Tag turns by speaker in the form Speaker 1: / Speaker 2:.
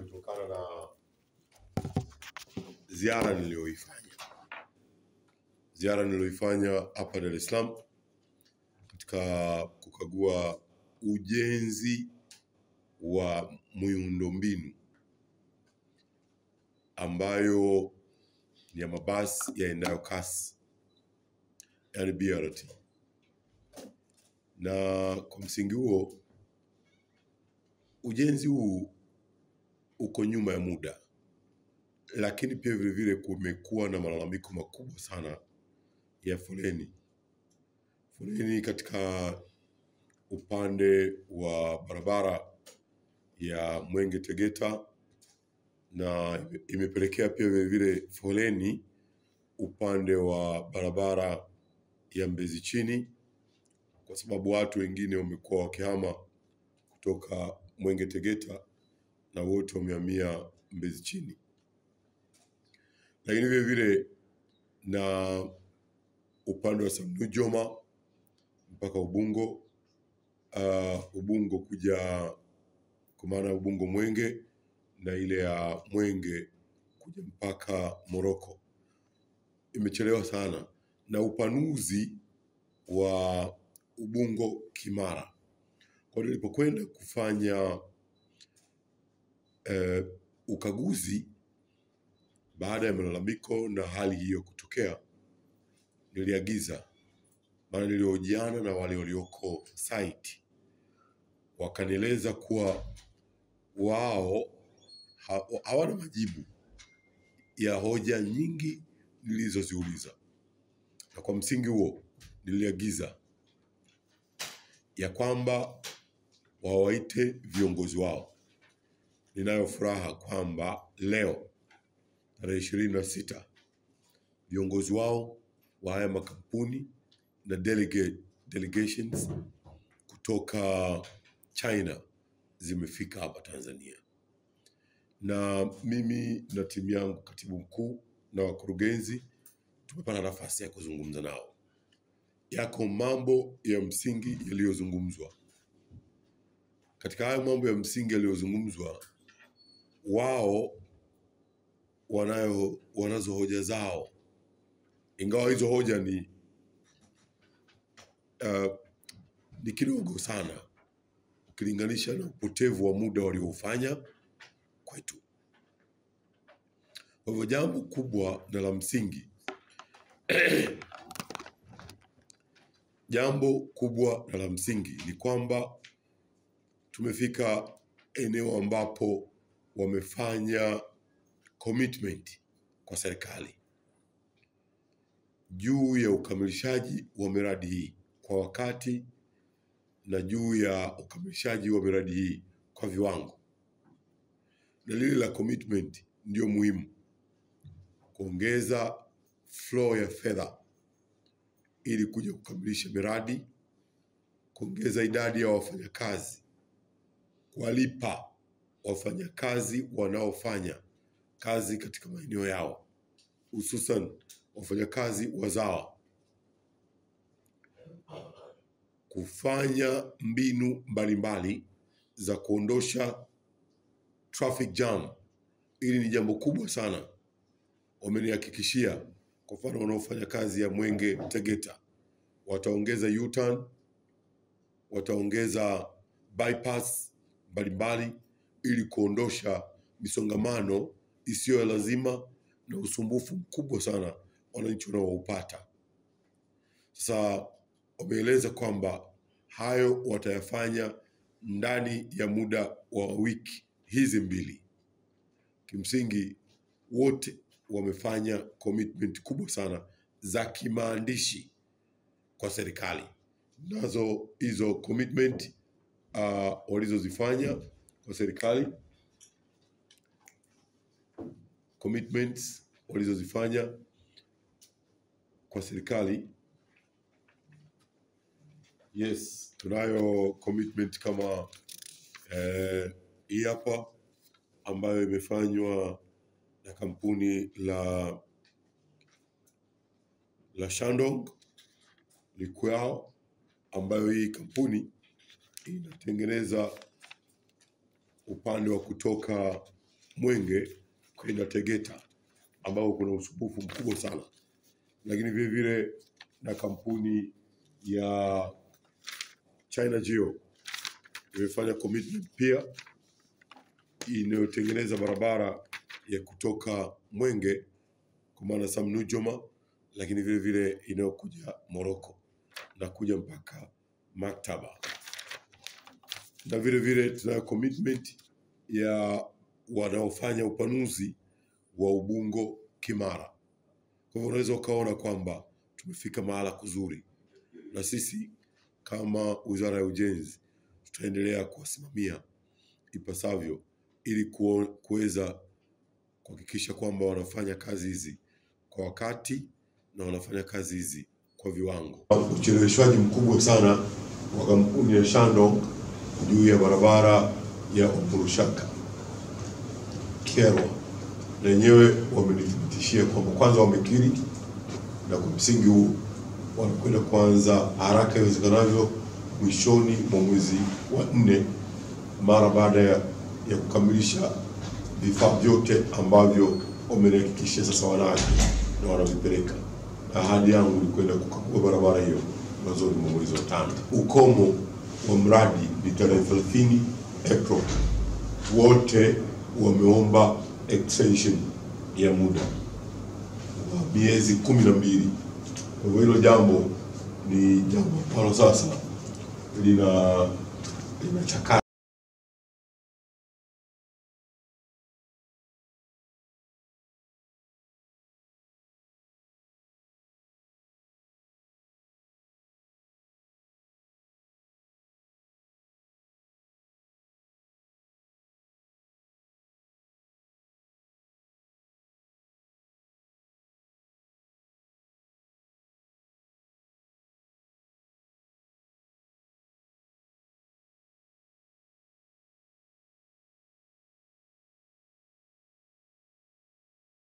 Speaker 1: umetokana na ziara niliyoifanya hapa Dar es Salaam katika kukagua ujenzi wa miundombinu ambayo ni ya mabasi yaendayo kasi, yani BRT. Na kwa msingi huo ujenzi huu uko nyuma ya muda, lakini pia vile vile kumekuwa na malalamiko makubwa sana ya foleni katika upande wa barabara ya Mwenge Tegeta, na imepelekea pia vile vile foleni upande wa barabara ya Mbezi Chini, kwa sababu watu wengine wamekuwa wakihama kutoka Mwenge Tegeta na wote wamehamia Mbezi Chini. Lakini vile vile na upande wa Samjoma mpaka Ubungo, Ubungo kuja kwa maana Ubungo Mwenge, na ile ya Mwenge kuja mpaka Moroko imechelewa sana, na upanuzi wa Ubungo Kimara. Kwa nilipokwenda kufanya ukaguzi baada ya malalamiko na hali hiyo kutokea, niliagiza, maana niliojiana na wale walioko site, wakanieleza kuwa wao hawana majibu ya hoja nyingi nilizoziuliza, na kwa msingi huo niliagiza ya kwamba wawaite viongozi wao. Ninayo furaha kwamba leo tarehe 26 viongozi wao wa haya makampuni na delegations kutoka China zimefika hapa Tanzania, na mimi na timu yangu, katibu mkuu na wakurugenzi, tumepata nafasi ya kuzungumza nao. Yako mambo ya msingi yaliyozungumzwa. Katika hayo mambo ya msingi yaliyozungumzwa, wao wanazo hoja zao, ingawa hizo hoja ni kidogo sana ukilinganisha na upotevu wa muda waliofanya kwetu. Kwa hivyo jambo kubwa na la msingi ni kwamba tumefika eneo ambapo wamefanya commitment kwa serikali juu ya ukamilishaji wa miradi hii kwa wakati na juu ya ukamilishaji wa miradi hii kwa viwango. Na lile la commitment ndio muhimu, kuongeza flow ya fedha ili kuja kukamilisha miradi, kuongeza idadi ya wafanyakazi, kuwalipa wafanyakazi wanaofanya kazi katika maeneo yao, hususan wafanyakazi wazawa, kufanya mbinu mbalimbali za kuondosha traffic jam. Hili ni jambo kubwa sana. Wamenihakikishia, kwa mfano wanaofanya kazi ya Mwenge Tegeta wataongeza U-turn, wataongeza bypass mbalimbali ili kuondosha misongamano isiyo ya lazima na usumbufu mkubwa sana wananchi wanaoupata. Sasa wameeleza kwamba hayo watayafanya ndani ya muda wa wiki hizi 2. Kimsingi wote wamefanya commitment kubwa sana za kimaandishi kwa serikali. Nazo hizo commitment walizozifanya kwa serikali, yes, tunayo commitment kama hii hapa ambayo imefanywa na kampuni la Shandong Likwao, ambayo hii kampuni inatengeneza upande wa kutoka Mwenge kwenda Tegeta ambao kuna usumbufu mkubwa sana, lakini vile vile na kampuni ya China Geo imefanya commitment pia inayotengeneza barabara ya kutoka Mwenge kwa maana Sam Nujoma, lakini vile vile inayokuja Morocco na kuja mpaka Maktaba, na vile vile tuna commitment ya wanaofanya upanuzi wa Ubungo Kimara. Kwa hivyo unaweza ukaona kwamba tumefika mahala kuzuri, na sisi kama Wizara ya Ujenzi tutaendelea kuwasimamia ipasavyo ili kuweza kuhakikisha kwamba wanafanya kazi hizi kwa wakati na wanafanya kazi hizi kwa viwango. Ucheleweshwaji mkubwa sana wa kampuni ya Shandong juu ya barabara ya Omurushaka Kerwa, na wenyewe wamenithibitishia kwamba kwanza wamekiri, na kwa msingi huu wanakwenda kuanza haraka iwezekanavyo mwishoni mwa mwezi wa 4 mara baada ya kukamilisha vifaa vyote ambavyo wamenihakikishia sasa wanavyo na wanavipeleka. Ahadi yangu ni kwenda kukagua barabara hiyo mwanzoni mwa mwezi wa 5. Ukomo wa mradi ni tarehe 30 Aprili. Wote wameomba extension ya muda wa miezi 12. Kwa hilo jambo ni jambo ambalo sasa linachakata